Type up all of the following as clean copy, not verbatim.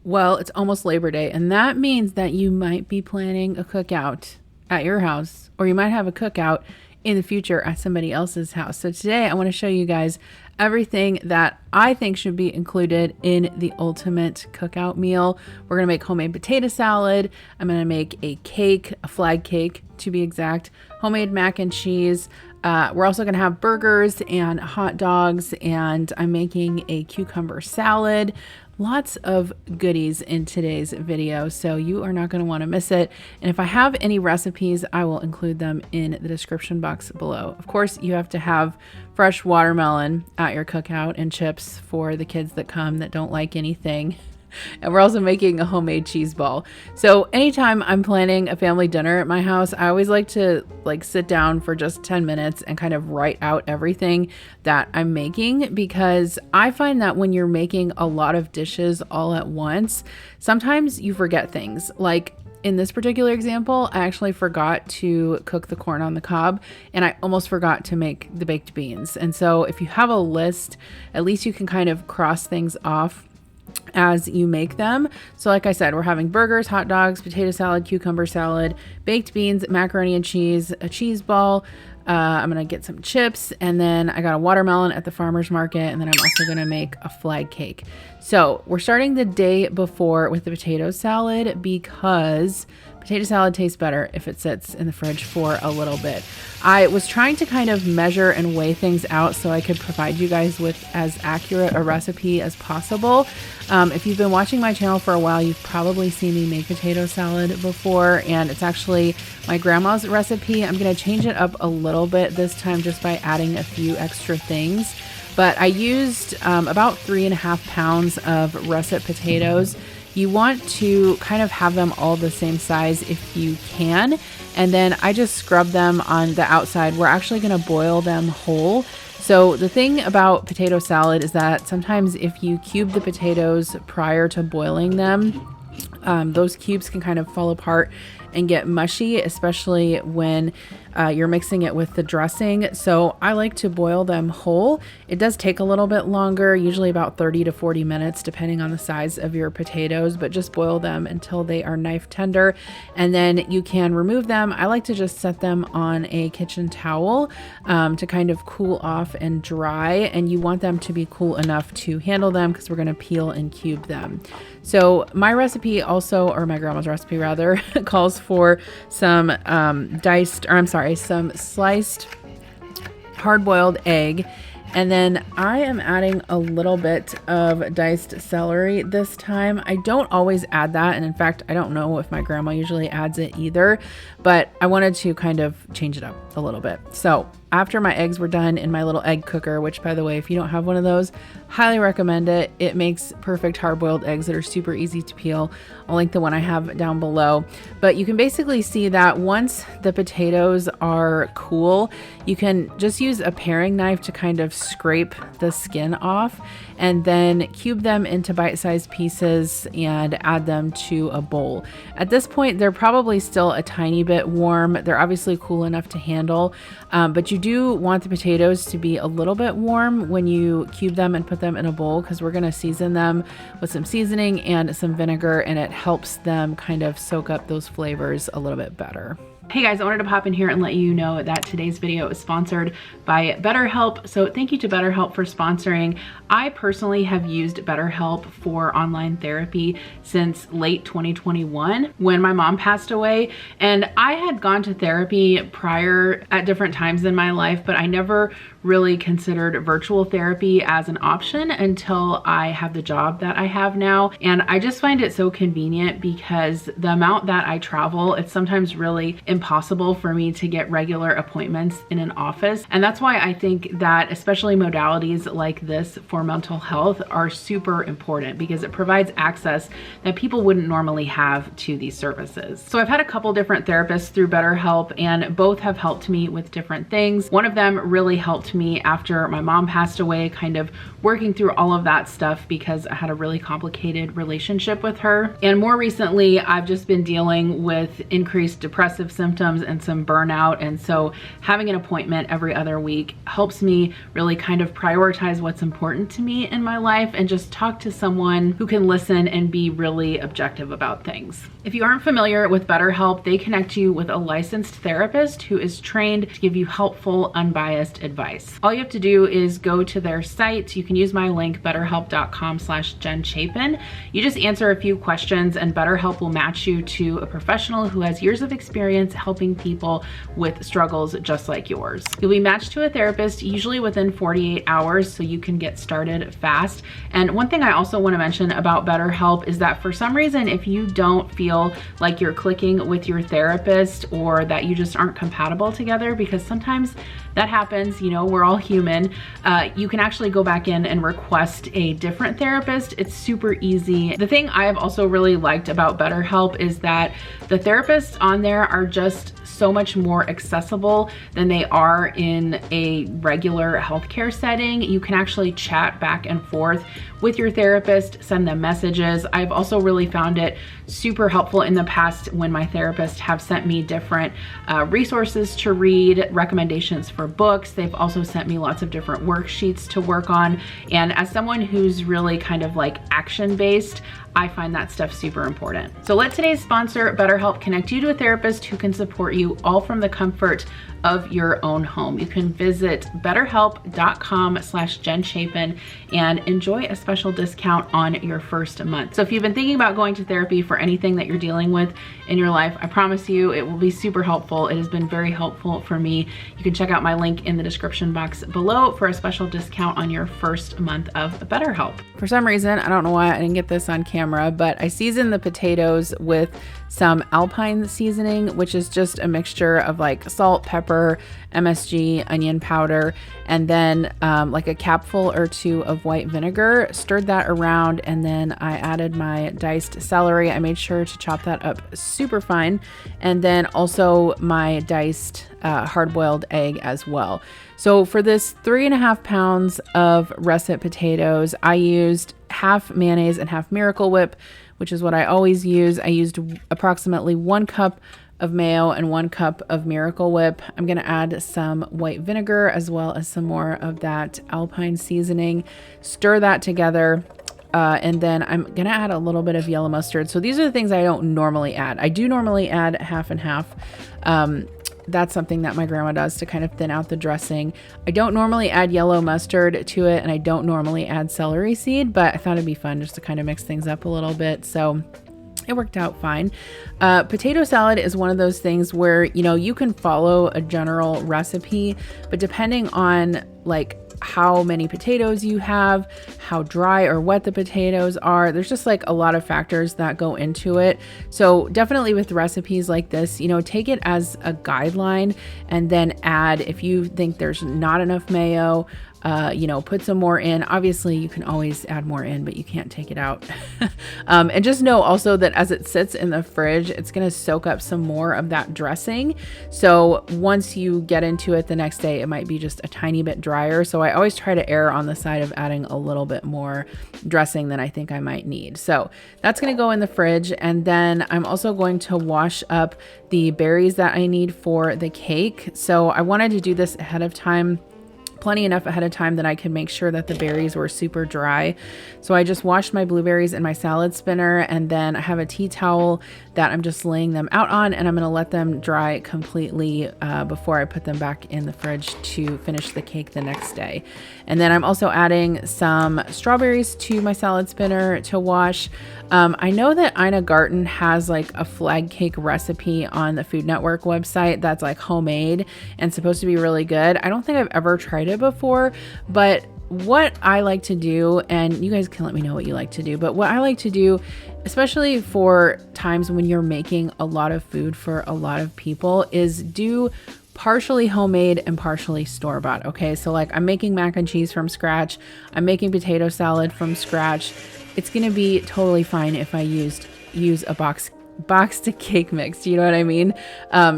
Well, it's almost Labor Day, and that means that you might be planning a cookout at your house, or you might have a cookout in the future at somebody else's house. So today I want to show you guys everything that I think should be included in the ultimate cookout meal. We're going to make homemade potato salad. I'm going to make a cake, a flag cake to be exact, homemade mac and cheese. We're also going to have burgers and hot dogs, and I'm making a cucumber salad. Lots of goodies in today's video, so you are not going to want to miss it. And if I have any recipes, I will include them in the description box below. Of course, you have to have fresh watermelon at your cookout and chips for the kids that come that don't like anything. And we're also making a homemade cheese ball. So anytime I'm planning a family dinner at my house, I always like to sit down for just 10 minutes and kind of write out everything that I'm making, because I find that when you're making a lot of dishes all at once, sometimes you forget things. Like in this particular example, I actually forgot to cook the corn on the cob, and I almost forgot to make the baked beans. And so if you have a list, at least you can kind of cross things off as you make them. So like I said, we're having burgers, hot dogs, potato salad, cucumber salad, baked beans, macaroni and cheese, a cheese ball. I'm gonna get some chips, and then I got a watermelon at the farmer's market, and then I'm also gonna make a flag cake. So we're starting the day before with the potato salad, because potato salad tastes better if it sits in the fridge for a little bit. I was trying to kind of measure and weigh things out so I could provide you guys with as accurate a recipe as possible. If you've been watching my channel for a while, you've probably seen me make potato salad before, and it's actually my grandma's recipe. I'm gonna change it up a little bit this time just by adding a few extra things. But I used about 3.5 pounds of russet potatoes. You want to kind of have them all the same size if you can. And then I just scrub them on the outside. We're actually going to boil them whole. So the thing about potato salad is that sometimes if you cube the potatoes prior to boiling them, those cubes can kind of fall apart and get mushy, especially when you're mixing it with the dressing. So I like to boil them whole. It does take a little bit longer, usually about 30 to 40 minutes, depending on the size of your potatoes, but just boil them until they are knife tender, and then you can remove them. I like to just set them on a kitchen towel to kind of cool off and dry, and you want them to be cool enough to handle them because we're going to peel and cube them. So my recipe also, or my grandma's recipe rather, calls for some some sliced hard-boiled egg. And then I am adding a little bit of diced celery this time. I don't always add that, and in fact, I don't know if my grandma usually adds it either, but I wanted to kind of change it up a little bit. So after my eggs were done in my little egg cooker, which by the way, if you don't have one of those, highly recommend it. It makes perfect hard-boiled eggs that are super easy to peel. I'll link the one I have down below. But you can basically see that once the potatoes are cool, you can just use a paring knife to kind of scrape the skin off, and then cube them into bite-sized pieces and add them to a bowl. At this point, they're probably still a tiny bit warm. They're obviously cool enough to handle, but you do want the potatoes to be a little bit warm when you cube them and put them in a bowl, because we're going to season them with some seasoning and some vinegar, and it helps them kind of soak up those flavors a little bit better. Hey guys, I wanted to pop in here and let you know that today's video is sponsored by BetterHelp. So thank you to BetterHelp for sponsoring. I personally have used BetterHelp for online therapy since late 2021 when my mom passed away. And I had gone to therapy prior at different times in my life, but I never really considered virtual therapy as an option until I have the job that I have now. And I just find it so convenient because the amount that I travel, it's sometimes really impossible for me to get regular appointments in an office. And that's why I think that especially modalities like this for mental health are super important, because it provides access that people wouldn't normally have to these services. So I've had a couple different therapists through BetterHelp, and both have helped me with different things. One of them really helped me after my mom passed away, kind of working through all of that stuff because I had a really complicated relationship with her. And more recently, I've just been dealing with increased depressive symptoms symptoms and some burnout. And so having an appointment every other week helps me really kind of prioritize what's important to me in my life and just talk to someone who can listen and be really objective about things. If you aren't familiar with BetterHelp, they connect you with a licensed therapist who is trained to give you helpful, unbiased advice. All you have to do is go to their site. You can use my link, betterhelp.com/Jen Chapin. You just answer a few questions and BetterHelp will match you to a professional who has years of experience helping people with struggles just like yours. You'll be matched to a therapist usually within 48 hours, so you can get started fast. And one thing I also want to mention about BetterHelp is that for some reason, if you don't feel like you're clicking with your therapist or that you just aren't compatible together, because sometimes that happens, you know, we're all human, you can actually go back in and request a different therapist. It's super easy. The thing I have also really liked about BetterHelp is that the therapists on there are just so much more accessible than they are in a regular healthcare setting. You can actually chat back and forth with your therapist, send them messages. I've also really found it super helpful in the past when my therapists have sent me different resources to read, recommendations for books. They've also sent me lots of different worksheets to work on. And as someone who's really kind of like action-based, I find that stuff super important. So let today's sponsor, BetterHelp, connect you to a therapist who can support you all from the comfort of your own home. You can visit betterhelp.com/Jen Chapin and enjoy a special discount on your first month. So if you've been thinking about going to therapy for anything that you're dealing with in your life, I promise you it will be super helpful. It has been very helpful for me. You can check out my link in the description box below for a special discount on your first month of BetterHelp. For some reason, I don't know why I didn't get this on camera, but I seasoned the potatoes with some Alpine seasoning, which is just a mixture of like salt, pepper, MSG, onion powder, and then like a capful or two of white vinegar. Stirred that around, and then I added my diced celery. I made sure to chop that up super fine, and then also my diced hard-boiled egg as well. So for this 3.5 pounds of russet potatoes, I used half mayonnaise and half Miracle Whip, which is what I always use. I used approximately 1 cup of mayo and 1 cup of Miracle Whip. I'm gonna add some white vinegar as well as some more of that Alpine seasoning. Stir that together. And then I'm gonna add a little bit of yellow mustard. So these are the things I don't normally add. I do normally add half and half. That's something that my grandma does to kind of thin out the dressing. I don't normally add yellow mustard to it, and I don't normally add celery seed, but I thought it'd be fun just to kind of mix things up a little bit. So it worked out fine. Potato salad is one of those things where, you know, you can follow a general recipe, but depending on like how many potatoes you have, how dry or wet the potatoes are, there's just like a lot of factors that go into it. So definitely with recipes like this, you know, take it as a guideline and then add, if you think there's not enough mayo, you know, put some more in. Obviously you can always add more in, but you can't take it out. And just know also that as it sits in the fridge, it's going to soak up some more of that dressing. So once you get into it the next day, it might be just a tiny bit drier. So I always try to err on the side of adding a little bit more dressing than I think I might need. So that's going to go in the fridge. And then I'm also going to wash up the berries that I need for the cake. So I wanted to do this ahead of time, plenty enough ahead of time that I could make sure that the berries were super dry. So I just washed my blueberries in my salad spinner, and then I have a tea towel that I'm just laying them out on, and I'm going to let them dry completely before I put them back in the fridge to finish the cake the next day. And then I'm also adding some strawberries to my salad spinner to wash. I know that Ina Garten has like a flag cake recipe on the Food Network website that's like homemade and supposed to be really good. I don't think I've ever tried it before, but what I like to do, and you guys can let me know what you like to do, but what I like to do, especially for times when you're making a lot of food for a lot of people, is do partially homemade and partially store-bought. Okay, so like I'm making mac and cheese from scratch, I'm making potato salad from scratch. It's gonna be totally fine if I use a boxed cake mix. You know what I mean?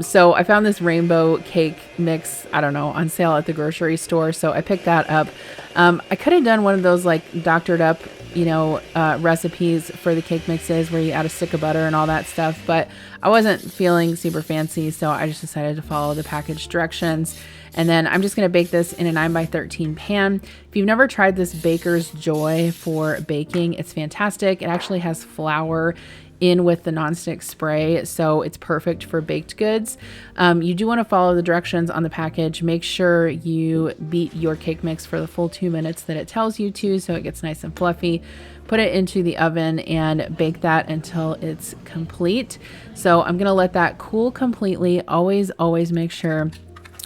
So I found this rainbow cake mix, I don't know, on sale at the grocery store. So I picked that up. I could have done one of those like doctored up recipes for the cake mixes where you add a stick of butter and all that stuff, but I wasn't feeling super fancy, so I just decided to follow the package directions. And then I'm just going to bake this in a 9x13 pan. If you've never tried this Baker's Joy for baking, it's fantastic. It actually has flour in with the nonstick spray, so it's perfect for baked goods. You do want to follow the directions on the package. Make sure you beat your cake mix for the full 2 minutes that it tells you to, so it gets nice and fluffy. Put it into the oven and bake that until it's complete. So I'm gonna let that cool completely. Always make sure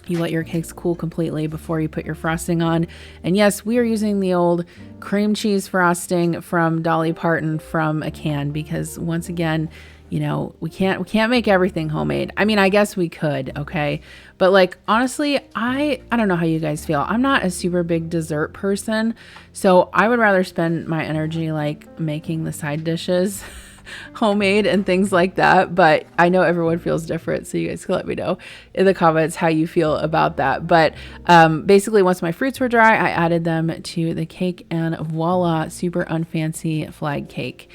you let your cakes cool completely before you put your frosting on. And yes, we are using the old cream cheese frosting from Dolly Parton from a can, because once again, we can't make everything homemade. I mean, I guess we could, okay? But like, honestly, I don't know how you guys feel. I'm not a super big dessert person, so I would rather spend my energy like making the side dishes homemade and things like that. But I know everyone feels different, so you guys can let me know in the comments how you feel about that. But basically, once my fruits were dry, I added them to the cake, and voila, super unfancy flag cake.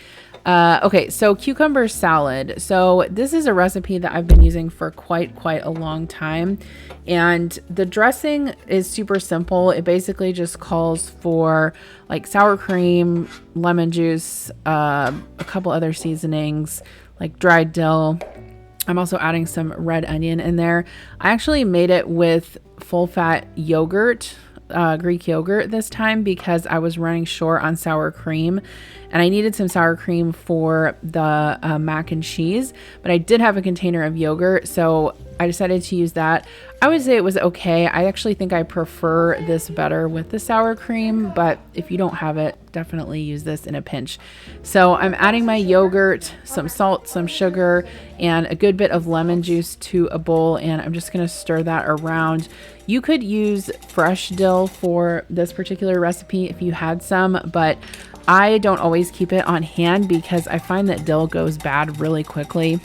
Okay, so cucumber salad. So this is a recipe that I've been using for quite a long time, and the dressing is super simple. It basically just calls for like sour cream, lemon juice, a couple other seasonings like dried dill. I'm also adding some red onion in there. I actually made it with full fat yogurt, Greek yogurt this time, because I was running short on sour cream and I needed some sour cream for the mac and cheese, but I did have a container of yogurt, so I decided to use that. I would say it was okay. I actually think I prefer this better with the sour cream, but if you don't have it, definitely use this in a pinch. So I'm adding my yogurt, some salt, some sugar, and a good bit of lemon juice to a bowl, and I'm just gonna stir that around. You could use fresh dill for this particular recipe if you had some, but I don't always keep it on hand because I find that dill goes bad really quickly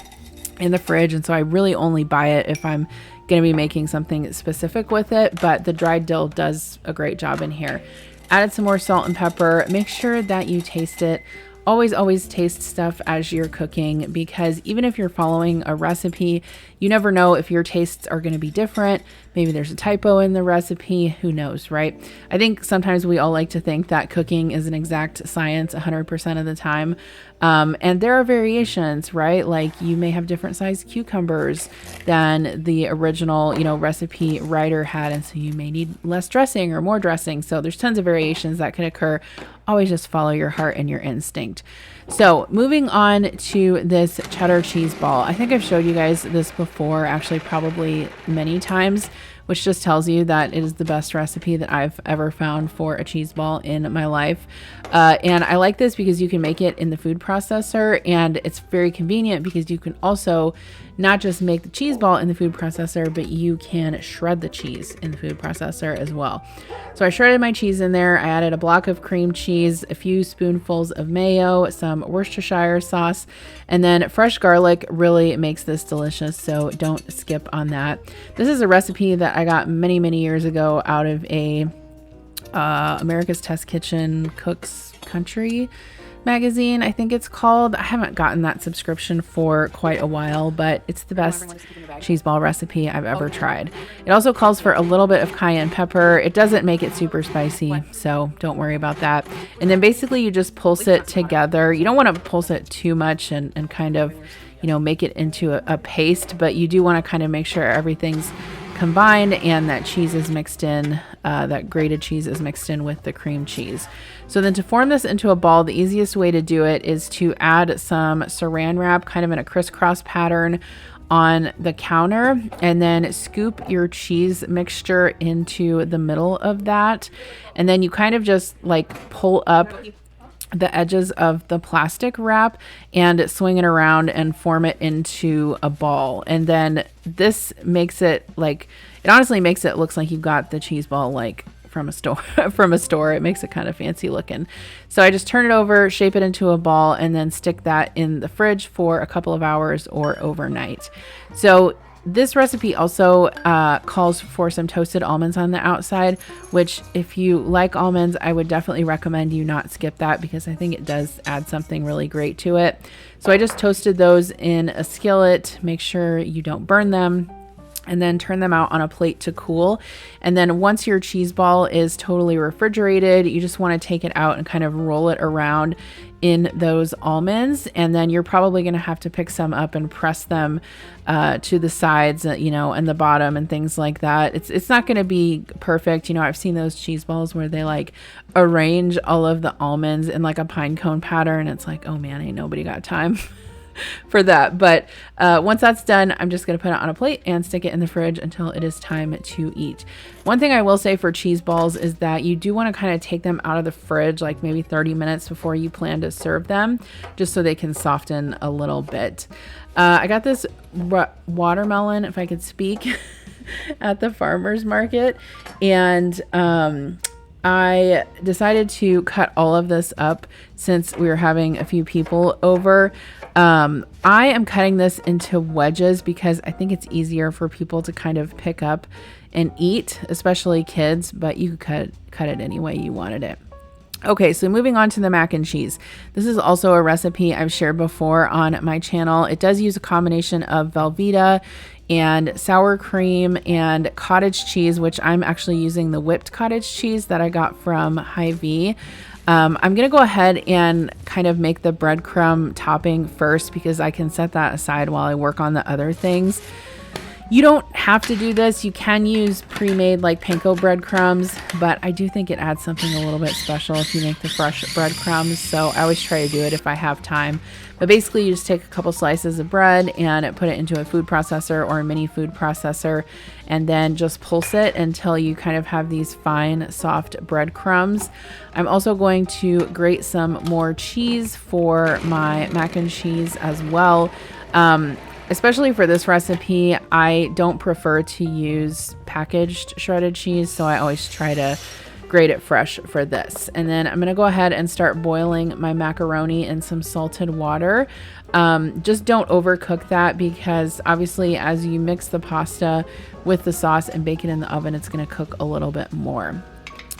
in the fridge, and so I really only buy it if I'm going to be making something specific with it. But the dried dill does a great job in here. Added some more salt and pepper. Make sure that you taste it. Always taste stuff as you're cooking, because even if you're following a recipe, you never know if your tastes are going to be different. Maybe there's a typo in the recipe. Who knows, right? I think sometimes we all like to think that cooking is an exact science 100% of the time. And there are variations, right? Like you may have different sized cucumbers than the original, recipe writer had. And so you may need less dressing or more dressing. So there's tons of variations that can occur. Always just follow your heart and your instinct. So moving on to this cheddar cheese ball. I think I've showed you guys this before, actually probably many times, which just tells you that it is the best recipe that I've ever found for a cheese ball in my life. And I like this because you can make it in the food processor, and it's very convenient because you can also not just make the cheese ball in the food processor, but you can shred the cheese in the food processor as well. So I shredded my cheese in there. I added a block of cream cheese, a few spoonfuls of mayo, some Worcestershire sauce, and then fresh garlic really makes this delicious, so don't skip on that. This is a recipe that I got many years ago out of a America's Test Kitchen Cooks Country magazine, I think it's called. I haven't gotten that subscription for quite a while, but it's the best cheese ball recipe I've ever tried. It also calls for a little bit of cayenne pepper. It doesn't make it super spicy, so don't worry about that. And then basically you just pulse it together. You don't want to pulse it too much and kind of, make it into a paste, but you do want to kind of make sure everything's combined and that cheese is mixed in, that grated cheese is mixed in with the cream cheese. So then to form this into a ball, the easiest way to do it is to add some saran wrap kind of in a crisscross pattern on the counter, and then scoop your cheese mixture into the middle of that. And then you kind of just like pull up the edges of the plastic wrap and swing it around and form it into a ball. And then this makes it like, it honestly makes it looks like you've got the cheese ball like from a store. It makes it kind of fancy looking. So I just turn it over, shape it into a ball, and then stick that in the fridge for a couple of hours or overnight. So this recipe also calls for some toasted almonds on the outside, which if you like almonds, I would definitely recommend you not skip that because I think it does add something really great to it. So I just toasted those in a skillet. Make sure you don't burn them, and then turn them out on a plate to cool. And then once your cheese ball is totally refrigerated, you just want to take it out and kind of roll it around in those almonds. And then you're probably going to have to pick some up and press them to the sides, you know, and the bottom and things like that. It's not going to be perfect. You know, I've seen those cheese balls where they like arrange all of the almonds in like a pine cone pattern. It's like, oh man, ain't nobody got time for that. But once that's done, I'm just going to put it on a plate and stick it in the fridge until it is time to eat. One thing I will say for cheese balls is that you do want to kind of take them out of the fridge like maybe 30 minutes before you plan to serve them, just so they can soften a little bit. I got this watermelon, if I could speak, at the farmer's market, and I decided to cut all of this up since we were having a few people over. I am cutting this into wedges because I think it's easier for people to kind of pick up and eat, especially kids, but you could cut it any way you wanted it. Okay, so moving on to the mac and cheese. This is also a recipe I've shared before on my channel. It does use a combination of Velveeta and sour cream and cottage cheese, which I'm actually using the whipped cottage cheese that I got from Hy-Vee. I'm going to go ahead and kind of make the breadcrumb topping first because I can set that aside while I work on the other things. You don't have to do this. You can use pre-made like panko breadcrumbs, but I do think it adds something a little bit special if you make the fresh breadcrumbs. So I always try to do it if I have time. But basically you just take a couple slices of bread and put it into a food processor or a mini food processor, and then just pulse it until you kind of have these fine, soft breadcrumbs. I'm also going to grate some more cheese for my mac and cheese as well. Especially for this recipe, I don't prefer to use packaged shredded cheese, so I always try to grate it fresh for this. And then I'm going to go ahead and start boiling my macaroni in some salted water. Just don't overcook that because obviously as you mix the pasta with the sauce and bake it in the oven, it's going to cook a little bit more.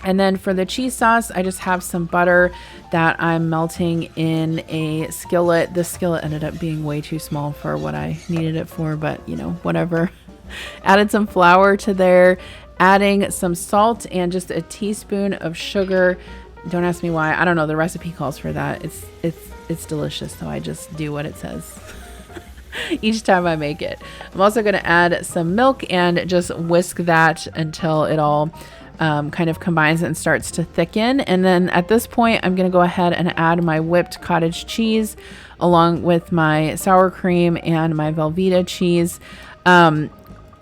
And then for the cheese sauce, I just have some butter that I'm melting in a skillet. This skillet ended up being way too small for what I needed it for, but you know, whatever. Added some flour to there, adding some salt and just a teaspoon of sugar. Don't ask me why. I don't know. The recipe calls for that. It's delicious, so I just do what it says each time I make it. I'm also going to add some milk and just whisk that until it all kind of combines and starts to thicken. And then at this point, I'm going to go ahead and add my whipped cottage cheese along with my sour cream and my Velveeta cheese.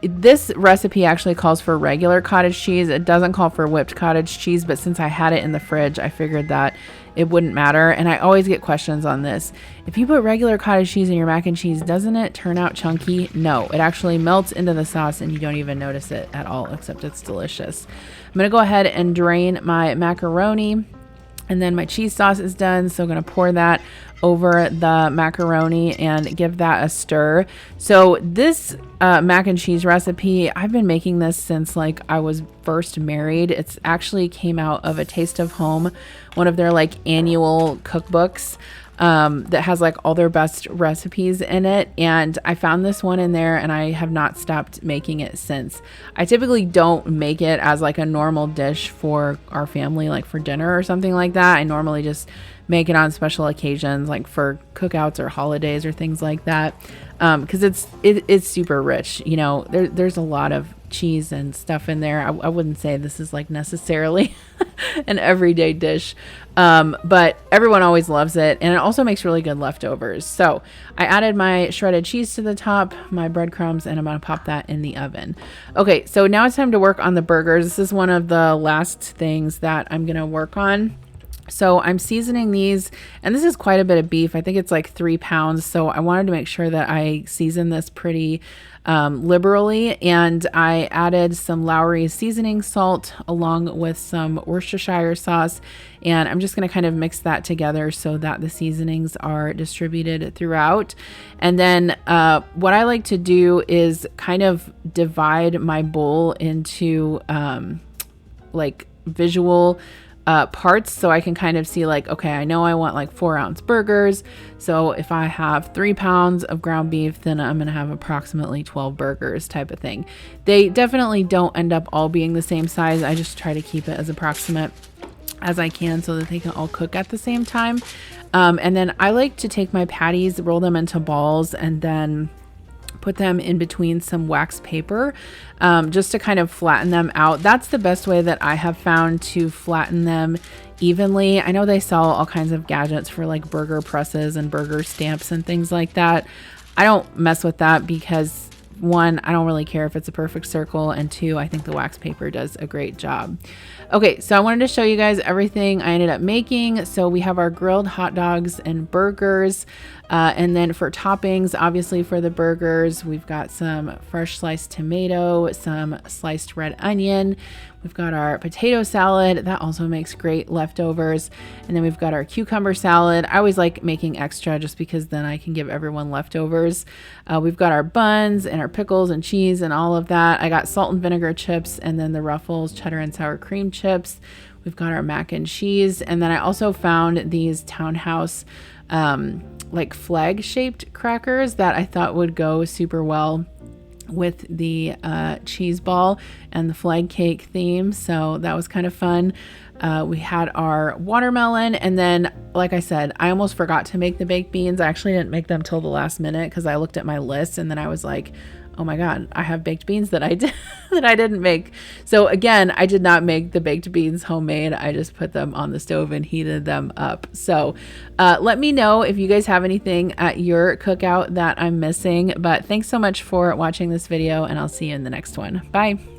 This recipe actually calls for regular cottage cheese. It doesn't call for whipped cottage cheese, but since I had it in the fridge, I figured that it wouldn't matter. And I always get questions on this. If you put regular cottage cheese in your mac and cheese, doesn't it turn out chunky? No, it actually melts into the sauce and you don't even notice it at all, except it's delicious. I'm going to go ahead and drain my macaroni, and then my cheese sauce is done. So I'm going to pour that over the macaroni and give that a stir. So this mac and cheese recipe, I've been making this since like I was first married. It's actually came out of A Taste of Home, one of their like annual cookbooks that has like all their best recipes in it. And I found this one in there and I have not stopped making it since. I typically don't make it as like a normal dish for our family, like for dinner or something like that. I normally just make it on special occasions like for cookouts or holidays or things like that, because it's super rich. You know, there's a lot of cheese and stuff in there. I wouldn't say this is like necessarily an everyday dish, but everyone always loves it, and it also makes really good leftovers. So I added my shredded cheese to the top, my breadcrumbs, and I'm gonna pop that in the oven. Okay, so now it's time to work on the burgers. This is one of the last things that I'm gonna work on. So I'm seasoning these, and this is quite a bit of beef. I think it's like 3 pounds. So I wanted to make sure that I season this pretty liberally. And I added some Lowry seasoning salt along with some Worcestershire sauce. And I'm just going to kind of mix that together so that the seasonings are distributed throughout. And then what I like to do is kind of divide my bowl into like visual parts, so I can kind of see like, okay, I know I want like 4-ounce burgers. So if I have 3 pounds of ground beef, then I'm going to have approximately 12 burgers type of thing. They definitely don't end up all being the same size. I just try to keep it as approximate as I can so that they can all cook at the same time. And then I like to take my patties, roll them into balls, and then put them in between some wax paper just to kind of flatten them out. That's the best way that I have found to flatten them evenly. I know they sell all kinds of gadgets for like burger presses and burger stamps and things like that. I don't mess with that because 1, I don't really care if it's a perfect circle, and 2, I think the wax paper does a great job. Okay, so I wanted to show you guys everything I ended up making. So we have our grilled hot dogs and burgers. And then for toppings, obviously for the burgers, we've got some fresh sliced tomato, some sliced red onion. We've got our potato salad. That also makes great leftovers. And then we've got our cucumber salad. I always like making extra just because then I can give everyone leftovers. We've got our buns and our pickles and cheese and all of that. I got salt and vinegar chips, and then the Ruffles cheddar and sour cream chips. We've got our mac and cheese. And then I also found these Townhouse like flag shaped crackers that I thought would go super well with the cheese ball and the flag cake theme. So that was kind of fun. We had our watermelon, and then like I said, I almost forgot to make the baked beans. I actually didn't make them till the last minute because I looked at my list and then I was like, oh my God, I have baked beans that I didn't make. So again, I did not make the baked beans homemade. I just put them on the stove and heated them up. So let me know if you guys have anything at your cookout that I'm missing. But thanks so much for watching this video, and I'll see you in the next one. Bye.